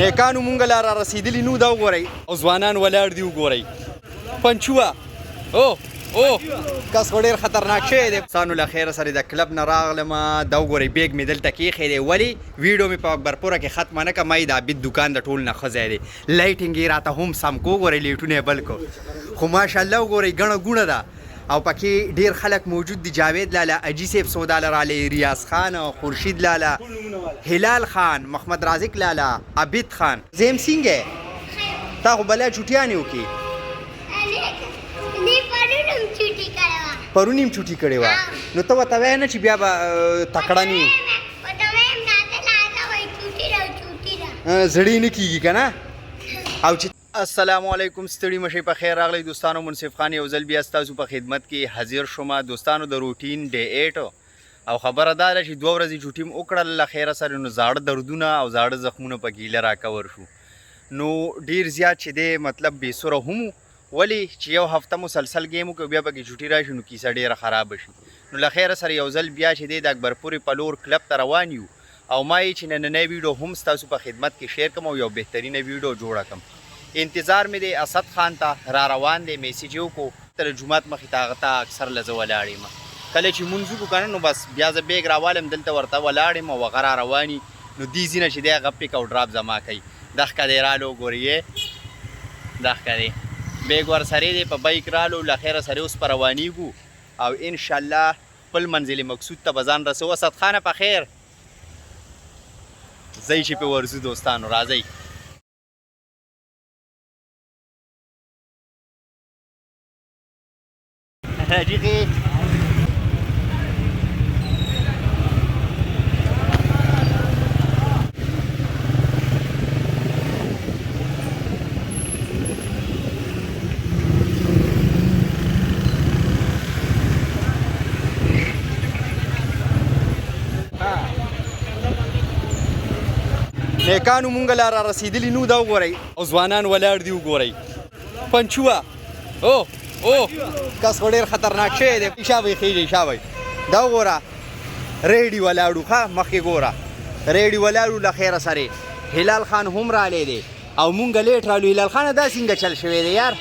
نیکانو مونږ لا را رسېدلي نو دا وګورئ او ځوانان ولاړ دي وګورئ پنچوه او کس خو ډېر خطرناک شوی دی سانو له خیره سره د کلب نه راغلم دا وګورئ بیګ مې دلته کېښی دی ولې ویډیو مې په اکبرپوره کې ختمه نه کړه ما یې د عابد دوکان د ټول نه ښه ځای دی لایټینګ یې راته هم سم کو وګورئ لیټونه یې بل کو خو ماشاءالله وګورئ ګڼه ګوڼه ده او پکې ډېر خلک موجود دي جاوید لاله اجي صاحب سوداله رالی ریاض خان خورشید لاله هلال خان محمد رازق لاله عابد خان زیم سینګ تا خو بله چوټیانې وکړي پرون هم چوټي کړې وه نو ته ورته وایه نه چې بیا به تکړه نه وي زړې نه کېږي که نه او چې السلام علیکم ستړي مشئ په خیر راغلی دوستانو منصف خان یو ځل بیا ستاسو په خدمت کې حاضر شومه دوستانو د روټین ډے 8 او خبره دا ده چې 2 ورځې چوټي م وکړله له خیره سره نو زاړه دردونه او زاړه زخمونه په ګیله راکور شو نو ډېر زیات چې دی مطلب بېسوره هم ولې چې یو هفته مسلسل ګیم وکړو بیا پکې چوټي راشي نو کیسه ډېره خرابه شي نو له خیره سره یو ځل بیا چې دی د اکبرپورې په لور کلب ته روان یو او ما یې چې نننی ویډیو هم ستاسو په خدمت کې شیر کړم او یو بهترینه ویډیو جوړه کړم انتظار مې دی اسد خان ته را روان دی میسیج یې وکړو تر جومات مخې ته هغه ته اکثر له زه ولاړ یم کله چې مونځ وکړو که نه نو بس بیا زه بیګ راوالم دلته ورته ولاړ یم او هغه را روان نو دې ځینه چې دی هغه پیک او ډراپ زما کوي دښکه دی رالو ګورې دښکه دی بیګ ورسره دی په بایک رالو له خیره سره اوس په روانېږو او انشاءالله خپل منزل مقصود ته به ځان رسو اسد خانه په خیر ځئ چې پې ورځو دوستانو راځئ راجیغې نیکانو مونږ لا را رسېدلي نو دا وګورئ او ځوانان ولاړ دي وګورئ پنچوه کس خو ډېر خطرناک شوی دی شابئ خېږئ شابئ دا وګوره ریډي ولاړو ښه مخکې ګوره ریډي ولاړو له خیره سرې هلال خان هم رالی دی او مونږ لیټ رالو هلال خانه دا څنګه چل شوی دی یار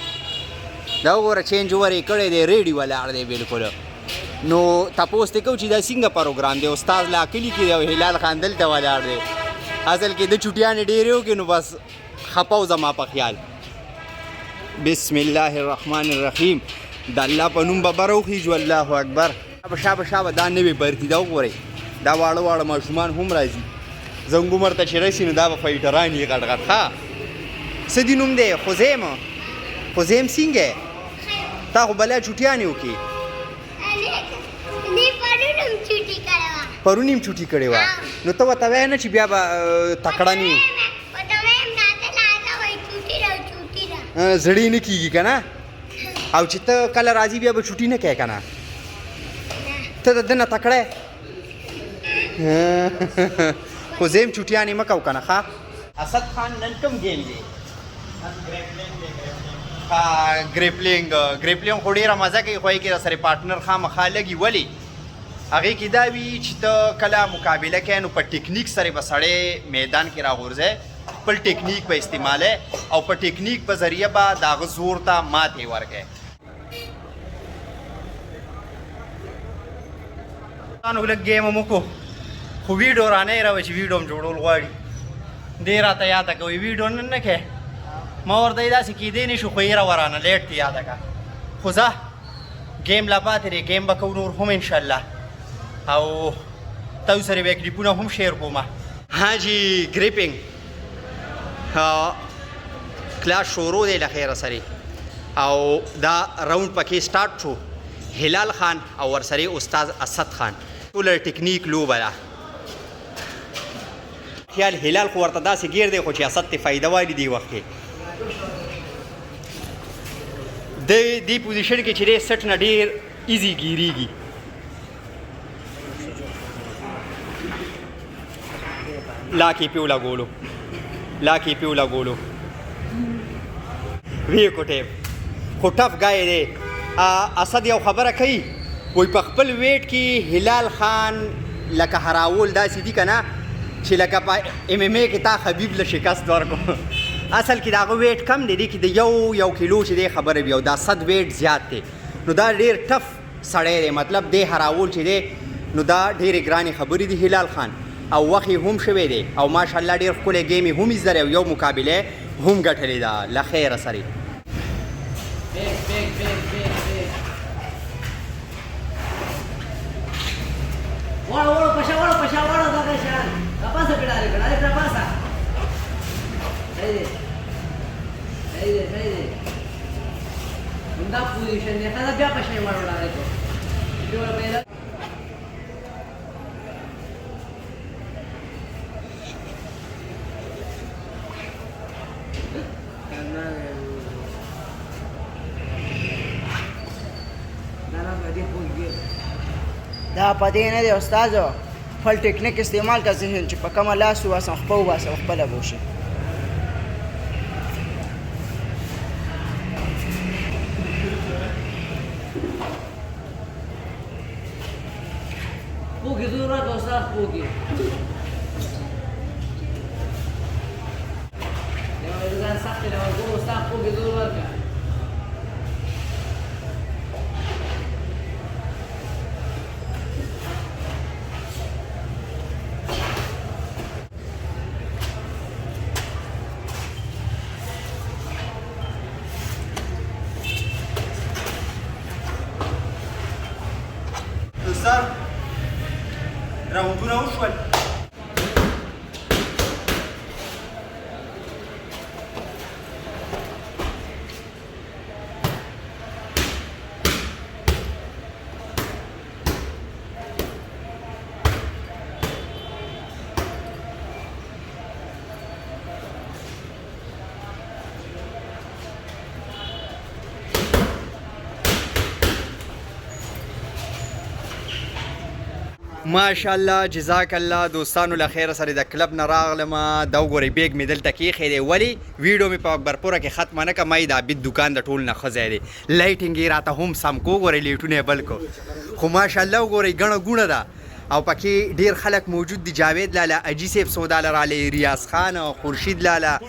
دا وګوره چینج اوور یې کړی دی ریډي ولاړ دی بلکل نو تپوس دې کوو چې دا څنګه پروګرام دی استاد لا کلي کې دی او هلال خان دلته ولاړ دی اصل کې د چوټیانې ډېرې وکړي نو بس خپه و زما په خیال بسم الله الرحمن الرحیم د الله په نوم به بره وخیږو الله اکبر شابه دا نوې برتي دا وګورئ دا واړه واړه ماشومان هم راځي زنګ عمر ته چې رسي نو دا به فایټران یې غټ غټ ښه څه دې نوم دی خزیم سینګ تا خو بله چوټیانې وکړي پرون هم چوټي کړې وه نو ته ورته وایه نه چې بیا به تکړه نه وي زړې نه کېږي که نه او چې ته کله راځي بیا به چوټي نه کوې که نه ته د ده نه تکړه خو زه هم چوټیانې مه کوو که نه ښه اسد خان نن کوم ګیم دی ګریپلینګ خو ډېره مزه کوي خو یې کې راسره پارټنر خامخا لګي ولې هغې کې دا وي چې ته کله مقابله کوې نو په ټیکنیک سره به سړی میدان کې راغورځی خپل ټیکنیک به استعمالی او په ټیکنیک په ذریعه به د هغه زور ته ماتې ورکوې لږ ګیم هم وکړو خو ویډیو رانه یې راوه چې ویډیو هم جوړول غواړي دې راته یاده کوي ویډیو نن نه کوې ما ورته یې داسې کېدی نه شو خو یې راورانه لیټ دې یاده کړه خو ځه ګیم لا پاتې دی ګیم به کوو نور هم انشاءالله او تاسو سره به کلیپونه هم شیر کوم ها جی ګریپینګ کلاس شروع دی له خیره سره او دا راوند پکې سٹارټ شو هلال خان او ورسره استاد اسد خان ټول ټیکنیک لوبه ده خیال هلال خو ورته داسې ګیر دی خو چې اسد ته فایده وایي دی وخت کې د دې پوزیشن کې چې دی سټ نه ډېر ایزي ګیریږي لاکې پیو لګولو وی کو ټیپ خو ټف ګای دی اسد یو خبره کوي وایي په خپل ویټ کې هلال خان لکه هراول داسې دي که نه چې لکه په ام ام ای کې تا خبیب له شکست ورکړو اصل کې د هغه ویټ کم دی کې د یو کیلو چې دی خبره بیا دا 100 ویټ زیات دی نو دا ډېر ټف سړی دی مطلب دی هراول چې دی نو دا ډېرې ګرانې خبرې دي هلال خان او وخت یې هم شوی دی او ماشاءالله ډېر ښکلی ګیم یې هم ایزدلی او یو مقابله هم ګټلې ده له خیره سره Guarda, pasha, da Gashan. La pasa, pedale, pasa. Ahí. Bunda position ne kada bya pasha maroda hai to. Idu wala peda. دا پدې نه دی استادو خپل ټیکنیک استعمال کا ذهن چې په کومه لاس واسه خپل واسه خپل بوشي Pugi dura to ustad pugi. Dia juga sakit dah guru ustad pugi dura ka. سر راوندونه وشول ماشاءالله جزاک الله دوستانو له خیر سره د کلب نه راغلم دا وګورئ بیگ مې دلته کېښی دی ولې ویډیو مې په اکبرپوره کې ختمه نه کړه ما د عابد دوکان د ټول نه ښه ځای دی لایټینګ یې راته هم سم کو وګورئ لیټونه یې بل کو خو ماشاءالله وګورئ ګڼه ګوڼه ده او پکې ډېر خلک موجود دي جاوید لاله اجي صاحب سوداله رالی ریاض خان خورشید لاله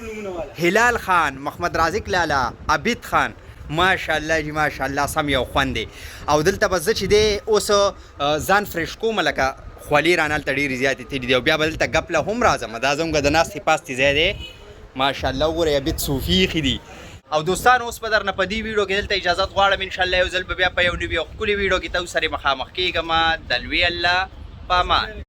هلال خان محمد رازق لاله عابد خان ماشاءالله جی ماشاءالله سم یو خوند دی او دلته به زه چې دی اوس ځان فرېش کوم لکه خولې رانه هلته ډېرې زیاتې تېرې دي او بیا به دلته ګپ له هم راځم دا زموږ د ناستې پاستې ځای دی ماشاءالله وګورئ عبید صوفي ایښي دي او دوستان اوس به درنه په دې ویډیو کې دلته اجازت غواړم انشاءالله یو ځل به بیا په یو نوي او ښکلي ویډیو کې تاسو سره مخامخ کېږم د لوی الله په امان